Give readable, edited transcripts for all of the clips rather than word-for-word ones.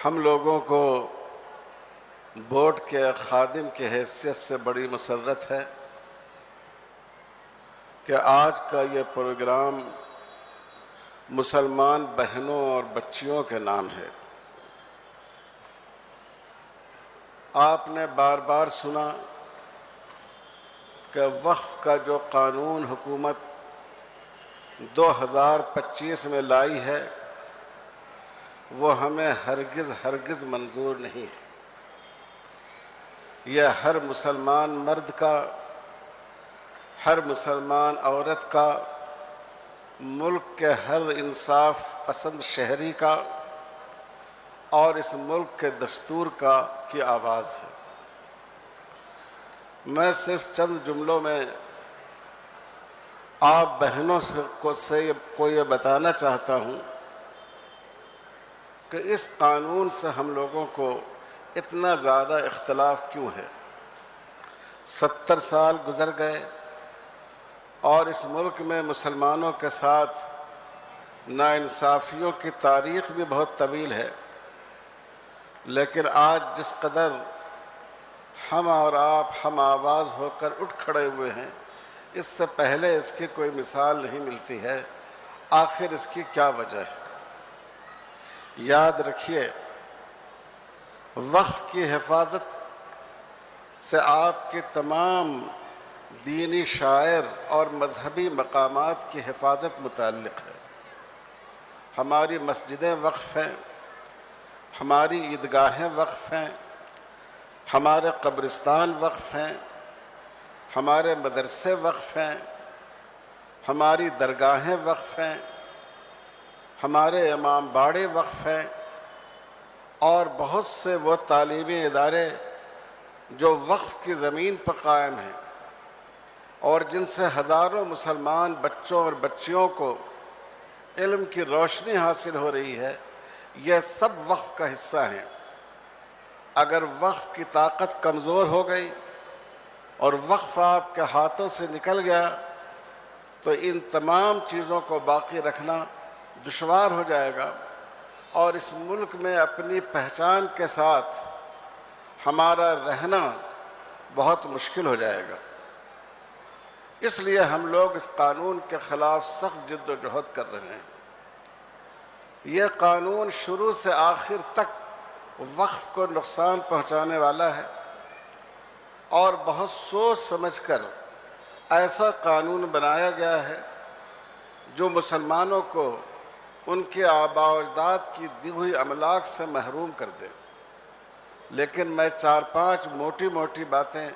ہم لوگوں کو بورڈ کے خادم کی حیثیت سے بڑی مسرت ہے کہ آج کا یہ پروگرام مسلمان بہنوں اور بچیوں کے نام ہے۔ آپ نے بار بار سنا کہ وقف کا جو قانون حکومت 2025 میں لائی ہے وہ ہمیں ہرگز منظور نہیں ہے۔ یہ ہر مسلمان مرد کا، ہر مسلمان عورت کا، ملک کے ہر انصاف پسند شہری کا اور اس ملک کے دستور کی آواز ہے۔ میں صرف چند جملوں میں آپ بہنوں سے یہ بتانا چاہتا ہوں کہ اس قانون سے ہم لوگوں کو اتنا زیادہ اختلاف کیوں ہے۔ 70 سال گزر گئے اور اس ملک میں مسلمانوں کے ساتھ ناانصافیوں کی تاریخ بھی بہت طویل ہے، لیکن آج جس قدر ہم اور آپ ہم آواز ہو کر اٹھ کھڑے ہوئے ہیں، اس سے پہلے اس کی کوئی مثال نہیں ملتی ہے۔ آخر اس کی کیا وجہ ہے؟ یاد رکھیے، وقف کی حفاظت سے آپ کے تمام دینی شعائر اور مذہبی مقامات کی حفاظت متعلق ہے۔ ہماری مسجدیں وقف ہیں، ہماری عیدگاہیں وقف ہیں، ہمارے قبرستان وقف ہیں، ہمارے مدرسے وقف ہیں، ہماری درگاہیں وقف ہیں، ہمارے امام باڑے وقف ہیں، اور بہت سے وہ تعلیمی ادارے جو وقف کی زمین پر قائم ہیں اور جن سے ہزاروں مسلمان بچوں اور بچیوں کو علم کی روشنی حاصل ہو رہی ہے، یہ سب وقف کا حصہ ہیں۔ اگر وقف کی طاقت کمزور ہو گئی اور وقف آپ کے ہاتھوں سے نکل گیا تو ان تمام چیزوں کو باقی رکھنا دشوار ہو جائے گا، اور اس ملک میں اپنی پہچان کے ساتھ ہمارا رہنا بہت مشکل ہو جائے گا۔ اس لیے ہم لوگ اس قانون کے خلاف سخت جد و جہد کر رہے ہیں۔ یہ قانون شروع سے آخر تک وقف کو نقصان پہنچانے والا ہے، اور بہت سوچ سمجھ کر ایسا قانون بنایا گیا ہے جو مسلمانوں کو ان کے آباء و اجداد کی دی ہوئی املاک سے محروم کر دے۔ لیکن میں 4-5 موٹی باتیں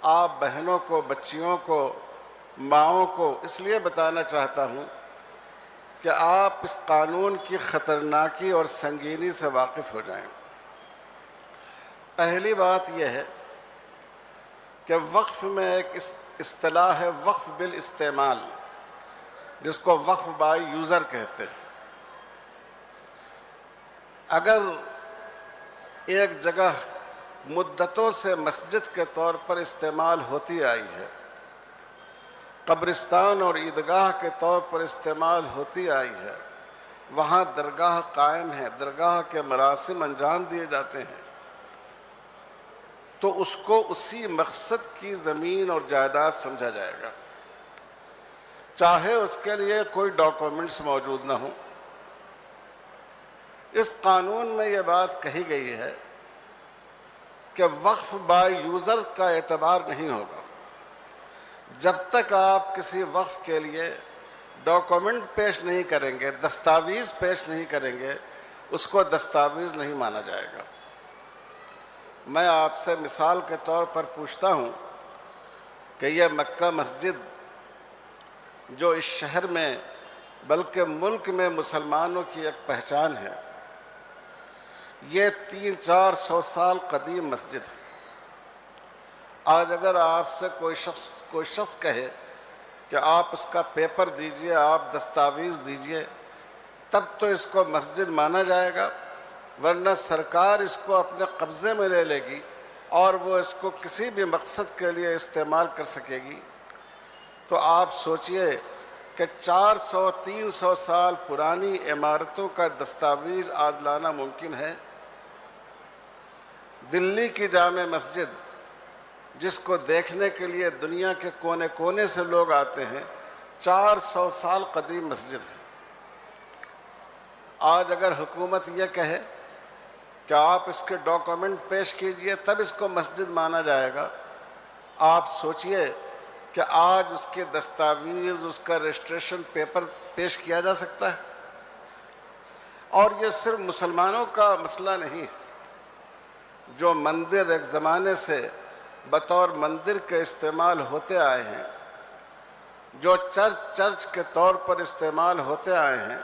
آپ بہنوں کو، بچیوں کو، ماؤں کو اس لیے بتانا چاہتا ہوں کہ آپ اس قانون کی خطرناکی اور سنگینی سے واقف ہو جائیں۔ پہلی بات یہ ہے کہ وقف میں ایک اصطلاح ہے وقف بالاستعمال، جس کو وقف بائی یوزر کہتے ہیں۔ اگر ایک جگہ مدتوں سے مسجد کے طور پر استعمال ہوتی آئی ہے، قبرستان اور عیدگاہ کے طور پر استعمال ہوتی آئی ہے، وہاں درگاہ قائم ہے، درگاہ کے مراسم انجام دیے جاتے ہیں، تو اس کو اسی مقصد کی زمین اور جائیداد سمجھا جائے گا، چاہے اس کے لیے کوئی ڈاکومنٹس موجود نہ ہوں۔ اس قانون میں یہ بات کہی گئی ہے کہ وقف بائی یوزر کا اعتبار نہیں ہوگا جب تک آپ کسی وقف کے لیے ڈاکومنٹ پیش نہیں کریں گے، دستاویز پیش نہیں کریں گے، اس کو دستاویز نہیں مانا جائے گا۔ میں آپ سے مثال کے طور پر پوچھتا ہوں کہ یہ مکہ مسجد جو اس شہر میں بلکہ ملک میں مسلمانوں کی ایک پہچان ہے، یہ 300-400 سال قدیم مسجد ہے۔ آج اگر آپ سے کوئی شخص کہے کہ آپ اس کا پیپر دیجئے، آپ دستاویز دیجئے، تب تو اس کو مسجد مانا جائے گا، ورنہ سرکار اس کو اپنے قبضے میں لے لے گی اور وہ اس کو کسی بھی مقصد کے لیے استعمال کر سکے گی۔ تو آپ سوچئے کہ 400-300 سال پرانی عمارتوں کا دستاویز آج لانا ممکن ہے؟ دلی کی جامع مسجد، جس کو دیکھنے کے لیے دنیا کے کونے کونے سے لوگ آتے ہیں، 400 سال قدیم مسجد ہے۔ آج اگر حکومت یہ کہے کہ آپ اس کے ڈاکومنٹ پیش کیجئے تب اس کو مسجد مانا جائے گا، آپ سوچئے کہ آج اس کے دستاویز، اس کا رجسٹریشن پیپر پیش کیا جا سکتا ہے؟ اور یہ صرف مسلمانوں کا مسئلہ نہیں، جو مندر ایک زمانے سے بطور مندر کے استعمال ہوتے آئے ہیں، جو چرچ کے طور پر استعمال ہوتے آئے ہیں،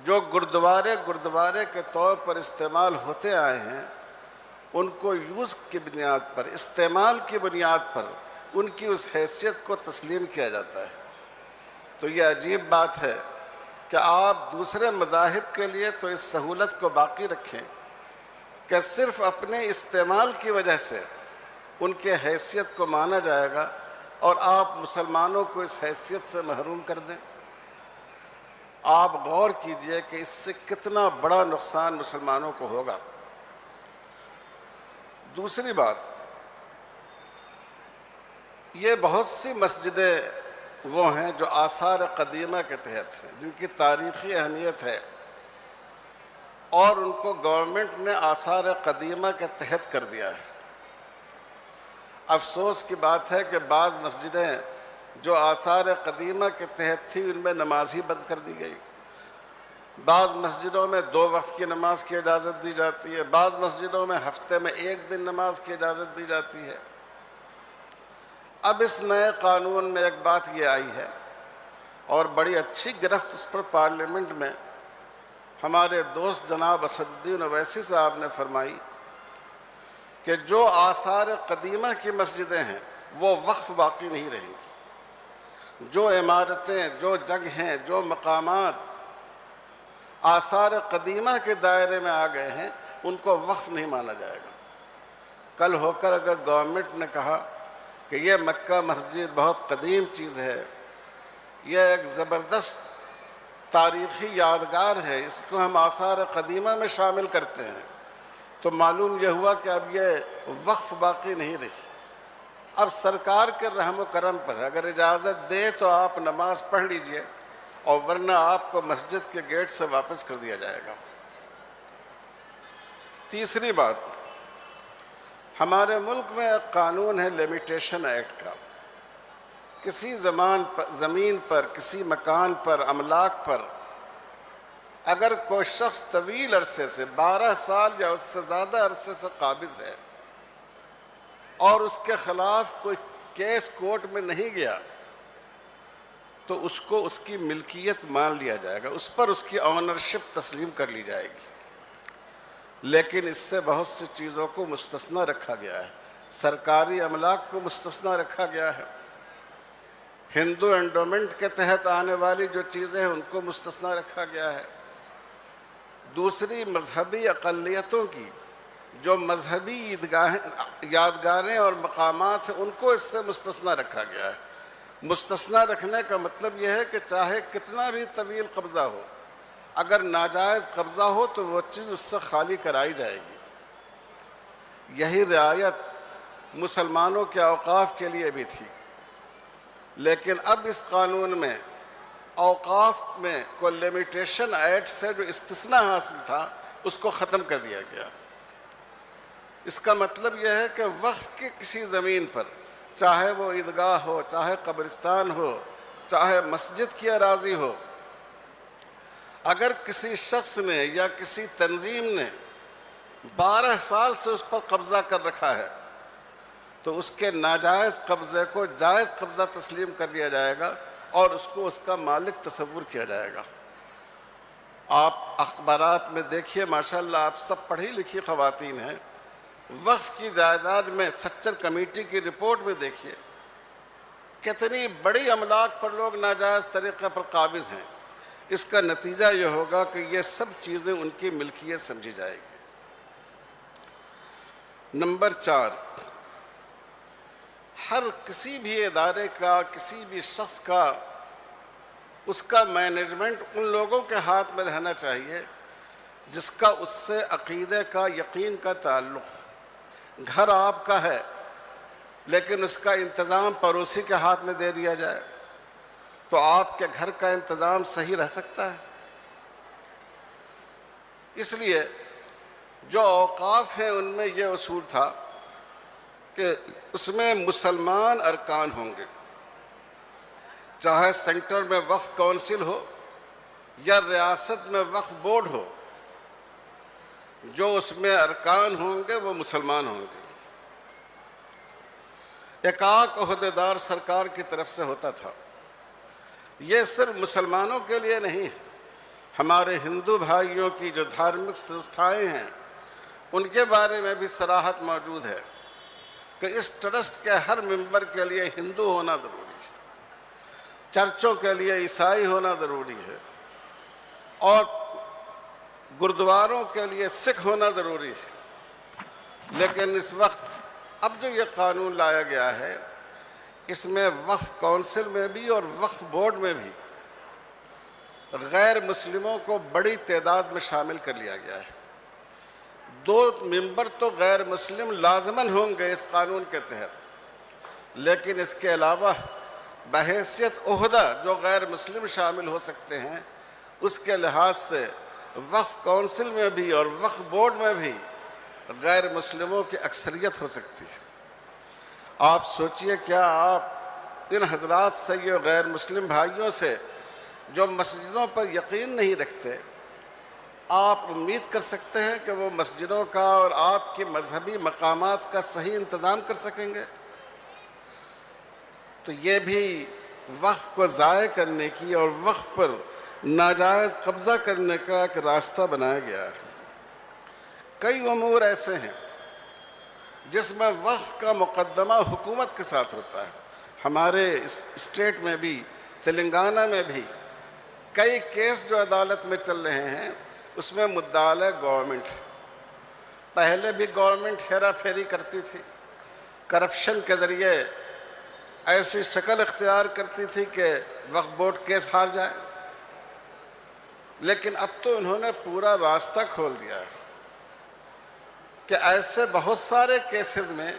جو گردوارے کے طور پر استعمال ہوتے آئے ہیں، ان کو یوز کی بنیاد پر، استعمال کی بنیاد پر ان کی اس حیثیت کو تسلیم کیا جاتا ہے۔ تو یہ عجیب بات ہے کہ آپ دوسرے مذاہب کے لیے تو اس سہولت کو باقی رکھیں کہ صرف اپنے استعمال کی وجہ سے ان کے حیثیت کو مانا جائے گا، اور آپ مسلمانوں کو اس حیثیت سے محروم کر دیں۔ آپ غور کیجئے کہ اس سے کتنا بڑا نقصان مسلمانوں کو ہوگا۔ دوسری بات، یہ بہت سی مسجدیں وہ ہیں جو آثار قدیمہ کے تحت ہیں، جن کی تاریخی اہمیت ہے، اور ان کو گورنمنٹ نے آثار قدیمہ کے تحت کر دیا ہے۔ افسوس کی بات ہے کہ بعض مسجدیں جو آثار قدیمہ کے تحت تھی ان میں نماز ہی بند کر دی گئی۔ بعض مسجدوں میں 2 وقت کی نماز کی اجازت دی جاتی ہے، بعض مسجدوں میں ہفتے میں 1 دن نماز کی اجازت دی جاتی ہے۔ اب اس نئے قانون میں ایک بات یہ آئی ہے، اور بڑی اچھی گرفت اس پر پارلیمنٹ میں ہمارے دوست جناب اسد الدین اویسی صاحب نے فرمائی کہ جو آثار قدیمہ کی مسجدیں ہیں وہ وقف باقی نہیں رہیں گی۔ جو عمارتیں، جو جگہیں، جو مقامات آثار قدیمہ کے دائرے میں آ گئے ہیں ان کو وقف نہیں مانا جائے گا۔ کل ہو کر اگر گورنمنٹ نے کہا کہ یہ مکہ مسجد بہت قدیم چیز ہے، یہ ایک زبردست تاریخی یادگار ہے، اس کو ہم آثار قدیمہ میں شامل کرتے ہیں، تو معلوم یہ ہوا کہ اب یہ وقف باقی نہیں رہی۔ اب سرکار کے رحم و کرم پر اگر اجازت دے تو آپ نماز پڑھ لیجئے، اور ورنہ آپ کو مسجد کے گیٹ سے واپس کر دیا جائے گا۔ تیسری بات، ہمارے ملک میں ایک قانون ہے لیمیٹیشن ایکٹ کا۔ کسی زمین پر، کسی مکان پر، املاک پر اگر کوئی شخص طویل عرصے سے 12 سال یا اس سے زیادہ عرصے سے قابض ہے اور اس کے خلاف کوئی کیس کورٹ میں نہیں گیا تو اس کو اس کی ملکیت مان لیا جائے گا، اس پر اس کی آنرشپ تسلیم کر لی جائے گی۔ لیکن اس سے بہت سی چیزوں کو مستثنی رکھا گیا ہے۔ سرکاری املاک کو مستثنی رکھا گیا ہے، ہندو انڈومنٹ کے تحت آنے والی جو چیزیں ہیں ان کو مستثنی رکھا گیا ہے، دوسری مذہبی اقلیتوں کی جو مذہبی یادگاریں اور مقامات ہیں ان کو اس سے مستثنی رکھا گیا ہے۔ مستثنی رکھنے کا مطلب یہ ہے کہ چاہے کتنا بھی طویل قبضہ ہو، اگر ناجائز قبضہ ہو تو وہ چیز اس سے خالی کرائی جائے گی۔ یہی رعایت مسلمانوں کے اوقاف کے لیے بھی تھی، لیکن اب اس قانون میں اوقاف میں کوئی لیمیٹیشن ایکٹ سے جو استثناء حاصل تھا اس کو ختم کر دیا گیا۔ اس کا مطلب یہ ہے کہ وقف کی کسی زمین پر، چاہے وہ عیدگاہ ہو، چاہے قبرستان ہو، چاہے مسجد کی اراضی ہو، اگر کسی شخص نے یا کسی تنظیم نے 12 سال سے اس پر قبضہ کر رکھا ہے تو اس کے ناجائز قبضے کو جائز قبضہ تسلیم کر لیا جائے گا اور اس کو اس کا مالک تصور کیا جائے گا۔ آپ اخبارات میں دیکھیے، ماشاءاللہ آپ سب پڑھی لکھی خواتین ہیں، وقف کی جائیداد میں سچر کمیٹی کی رپورٹ میں دیکھیے کتنی بڑی املاک پر لوگ ناجائز طریقے پر قابض ہیں۔ اس کا نتیجہ یہ ہوگا کہ یہ سب چیزیں ان کی ملکیت سمجھی جائے گی۔ نمبر 4، ہر کسی بھی ادارے کا، کسی بھی شخص کا، اس کا مینجمنٹ ان لوگوں کے ہاتھ میں رہنا چاہیے جس کا اس سے عقیدے کا یقین کا تعلق، گھر آپ کا ہے لیکن اس کا انتظام پڑوسی کے ہاتھ میں دے دیا جائے تو آپ کے گھر کا انتظام صحیح رہ سکتا ہے؟ اس لیے جو اوقاف ہیں ان میں یہ اصول تھا کہ اس میں مسلمان ارکان ہوں گے، چاہے سینٹر میں وقف کونسل ہو یا ریاست میں وقف بورڈ ہو، جو اس میں ارکان ہوں گے وہ مسلمان ہوں گے۔ ایک عہدیدار سرکار کی طرف سے ہوتا تھا۔ یہ صرف مسلمانوں کے لیے نہیں ہے، ہمارے ہندو بھائیوں کی جو دھارمک سنستھائیں ہیں ان کے بارے میں بھی صراحت موجود ہے کہ اس ٹرسٹ کے ہر ممبر کے لیے ہندو ہونا ضروری ہے، چرچوں کے لیے عیسائی ہونا ضروری ہے، اور گردواروں کے لیے سکھ ہونا ضروری ہے۔ لیکن اس وقت اب جو یہ قانون لایا گیا ہے اس میں وقف کونسل میں بھی اور وقف بورڈ میں بھی غیر مسلموں کو بڑی تعداد میں شامل کر لیا گیا ہے۔ 2 ممبر تو غیر مسلم لازماً ہوں گے اس قانون کے تحت، لیکن اس کے علاوہ بحیثیت عہدہ جو غیر مسلم شامل ہو سکتے ہیں، اس کے لحاظ سے وقف کونسل میں بھی اور وقف بورڈ میں بھی غیر مسلموں کی اکثریت ہو سکتی ہے۔ آپ سوچئے، کیا آپ ان حضرات سے، یہ غیر مسلم بھائیوں سے جو مسجدوں پر یقین نہیں رکھتے، آپ امید کر سکتے ہیں کہ وہ مسجدوں کا اور آپ کے مذہبی مقامات کا صحیح انتظام کر سکیں گے؟ تو یہ بھی وقف کو ضائع کرنے کی اور وقف پر ناجائز قبضہ کرنے کا ایک راستہ بنایا گیا ہے۔ کئی امور ایسے ہیں جس میں وقف کا مقدمہ حکومت کے ساتھ ہوتا ہے۔ ہمارے اسٹیٹ میں بھی، تلنگانہ میں بھی کئی کیس جو عدالت میں چل رہے ہیں اس میں مدعا علیہ گورنمنٹ ہے۔ پہلے بھی گورنمنٹ ہیرا پھیری کرتی تھی، کرپشن کے ذریعے ایسی شکل اختیار کرتی تھی کہ وقف بورڈ کیس ہار جائے، لیکن اب تو انہوں نے پورا راستہ کھول دیا ہے کہ ایسے بہت سارے کیسز میں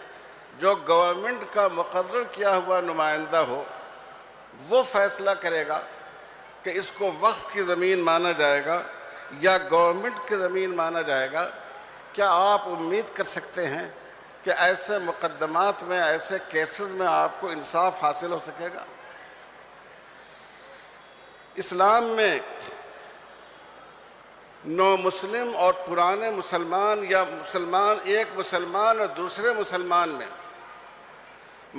جو گورنمنٹ کا مقرر کیا ہوا نمائندہ ہو وہ فیصلہ کرے گا کہ اس کو وقف کی زمین مانا جائے گا یا گورنمنٹ کی زمین مانا جائے گا۔ کیا آپ امید کر سکتے ہیں کہ ایسے مقدمات میں، ایسے کیسز میں آپ کو انصاف حاصل ہو سکے گا؟ اسلام میں نو مسلم اور پرانے مسلمان یا ایک مسلمان اور دوسرے مسلمان میں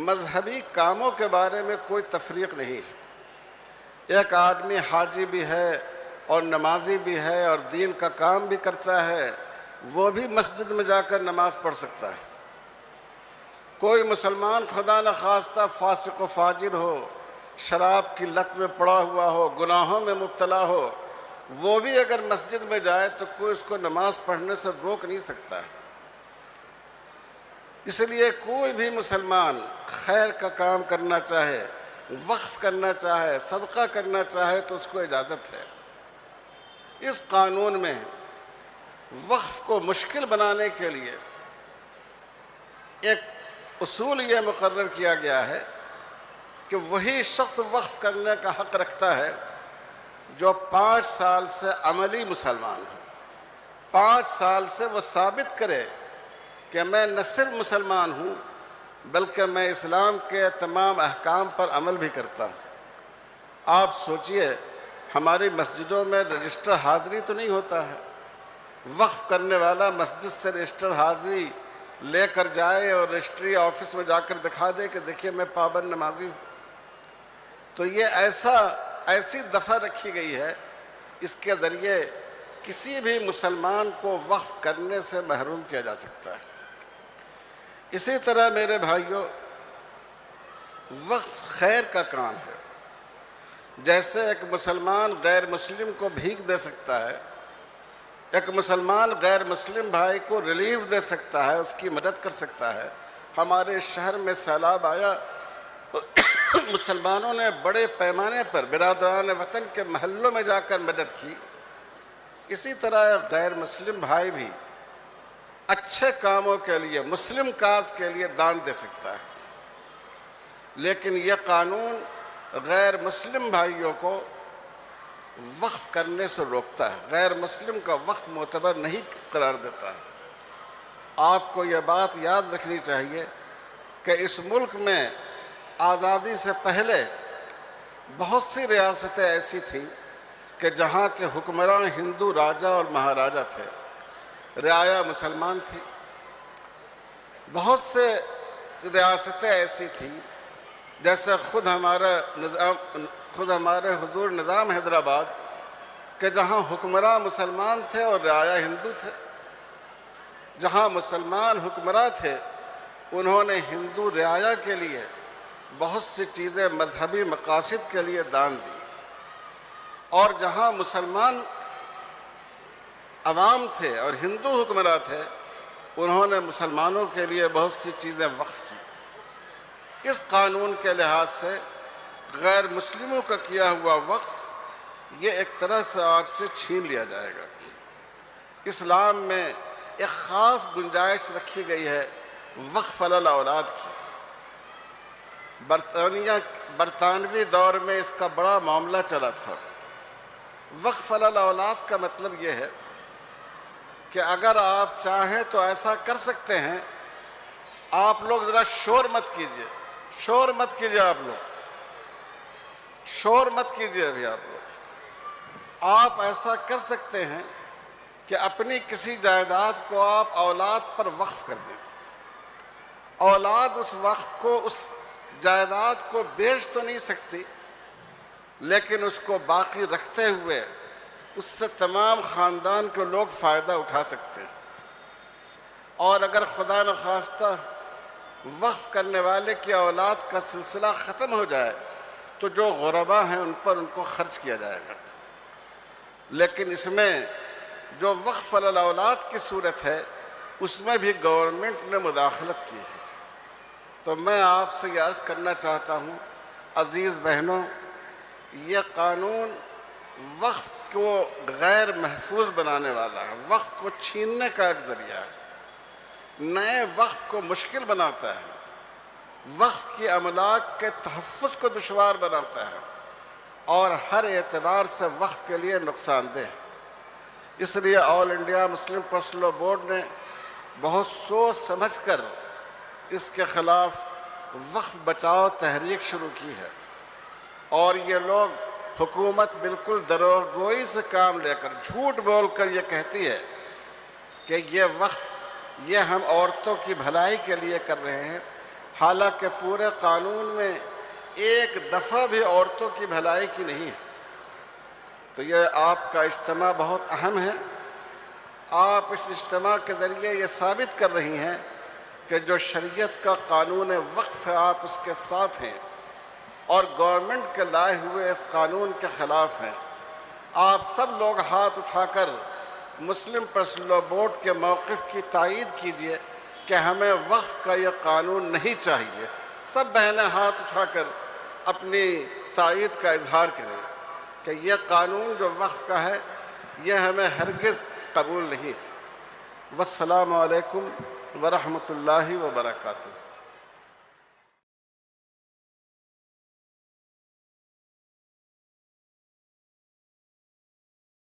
مذہبی کاموں کے بارے میں کوئی تفریق نہیں ہے۔ ایک آدمی حاجی بھی ہے اور نمازی بھی ہے اور دین کا کام بھی کرتا ہے، وہ بھی مسجد میں جا کر نماز پڑھ سکتا ہے۔ کوئی مسلمان خدا نخواستہ فاسق و فاجر ہو، شراب کی لت میں پڑا ہوا ہو، گناہوں میں مبتلا ہو، وہ بھی اگر مسجد میں جائے تو کوئی اس کو نماز پڑھنے سے روک نہیں سکتا ہے۔ اس لیے کوئی بھی مسلمان خیر کا کام کرنا چاہے، وقف کرنا چاہے، صدقہ کرنا چاہے تو اس کو اجازت ہے۔ اس قانون میں وقف کو مشکل بنانے کے لیے ایک اصول یہ مقرر کیا گیا ہے کہ وہی شخص وقف کرنے کا حق رکھتا ہے جو 5 سال سے عملی مسلمان ہو۔ 5 سال سے وہ ثابت کرے کہ میں نہ صرف مسلمان ہوں بلکہ میں اسلام کے تمام احکام پر عمل بھی کرتا ہوں۔ آپ سوچئے، ہماری مسجدوں میں رجسٹر حاضری تو نہیں ہوتا ہے، وقف کرنے والا مسجد سے رجسٹر حاضری لے کر جائے اور رجسٹری آفس میں جا کر دکھا دے کہ دیکھیے میں پابند نمازی ہوں۔ تو یہ ایسی دفعہ رکھی گئی ہے، اس کے ذریعے کسی بھی مسلمان کو وقف کرنے سے محروم کیا جا سکتا ہے۔ اسی طرح میرے بھائیوں، وقف خیر کا کام ہے۔ جیسے ایک مسلمان غیر مسلم کو بھیک دے سکتا ہے، ایک مسلمان غیر مسلم بھائی کو ریلیف دے سکتا ہے، اس کی مدد کر سکتا ہے۔ ہمارے شہر میں سیلاب آیا، مسلمانوں نے بڑے پیمانے پر برادران وطن کے محلوں میں جا کر مدد کی، اسی طرح غیر مسلم بھائی بھی اچھے کاموں کے لیے، مسلم کاز کے لیے دان دے سکتا ہے، لیکن یہ قانون غیر مسلم بھائیوں کو وقف کرنے سے روکتا ہے، غیر مسلم کا وقف معتبر نہیں قرار دیتا ہے۔ آپ کو یہ بات یاد رکھنی چاہیے کہ اس ملک میں آزادی سے پہلے بہت سی ریاستیں ایسی تھیں کہ جہاں کے حکمراں ہندو راجا اور مہاراجا تھے، رعایا مسلمان تھی۔ بہت سے ریاستیں ایسی تھیں جیسے خود ہمارے حضور نظام حیدرآباد کہ جہاں حکمراں مسلمان تھے اور رعایا ہندو تھے۔ جہاں مسلمان حکمراں تھے انہوں نے ہندو رعایا کے لیے بہت سی چیزیں مذہبی مقاصد کے لیے دان دی، اور جہاں مسلمان عوام تھے اور ہندو حکمراں تھے انہوں نے مسلمانوں کے لیے بہت سی چیزیں وقف کی۔ اس قانون کے لحاظ سے غیر مسلموں کا کیا ہوا وقف یہ ایک طرح سے آپ سے چھین لیا جائے گا۔ اسلام میں ایک خاص گنجائش رکھی گئی ہے وقف علی الاولاد کی۔ برطانوی دور میں اس کا بڑا معاملہ چلا تھا۔ وقف علی الاولاد کا مطلب یہ ہے کہ اگر آپ چاہیں تو ایسا کر سکتے ہیں۔ آپ لوگ ذرا شور مت کیجئے، شور مت کیجئے، آپ لوگ شور مت کیجئے ابھی آپ لوگ۔ آپ ایسا کر سکتے ہیں کہ اپنی کسی جائیداد کو آپ اولاد پر وقف کر دیں۔ اولاد اس وقف کو، اس جائیداد کو بیچ تو نہیں سکتی، لیکن اس کو باقی رکھتے ہوئے اس سے تمام خاندان کے لوگ فائدہ اٹھا سکتے ہیں۔ اور اگر خدا نخواستہ وقف کرنے والے کی اولاد کا سلسلہ ختم ہو جائے تو جو غربا ہیں ان پر ان کو خرچ کیا جائے گا۔ لیکن اس میں جو وقف علی الاولاد کی صورت ہے اس میں بھی گورنمنٹ نے مداخلت کی ہے۔ تو میں آپ سے یہ عرض کرنا چاہتا ہوں عزیز بہنوں، یہ قانون وقف کو غیر محفوظ بنانے والا ہے، وقف کو چھیننے کا ایک ذریعہ ہے، نئے وقف کو مشکل بناتا ہے، وقف کی املاک کے تحفظ کو دشوار بناتا ہے، اور ہر اعتبار سے وقف کے لیے نقصان دہ ہے۔ اس لیے all India Muslim personal law board نے بہت سوچ سمجھ کر اس کے خلاف وقف بچاؤ تحریک شروع کی ہے، اور یہ لوگ حکومت بالکل دروغگوئی سے کام لے کر، جھوٹ بول کر یہ کہتی ہے کہ یہ وقف یہ ہم عورتوں کی بھلائی کے لیے کر رہے ہیں، حالانکہ پورے قانون میں ایک دفعہ بھی عورتوں کی بھلائی کی نہیں ہے۔ تو یہ آپ کا اجتماع بہت اہم ہے۔ آپ اس اجتماع کے ذریعے یہ ثابت کر رہی ہیں کہ جو شریعت کا قانون وقف ہے آپ اس کے ساتھ ہیں، اور گورنمنٹ کے لائے ہوئے اس قانون کے خلاف ہیں۔ آپ سب لوگ ہاتھ اٹھا کر مسلم پرسنل لاء بورڈ کے موقف کی تائید کیجئے کہ ہمیں وقف کا یہ قانون نہیں چاہیے۔ سب بہنیں ہاتھ اٹھا کر اپنی تائید کا اظہار کریں کہ یہ قانون جو وقف کا ہے یہ ہمیں ہرگز قبول نہیں۔ والسلام علیکم ورحمۃ اللہ وبرکاتہ۔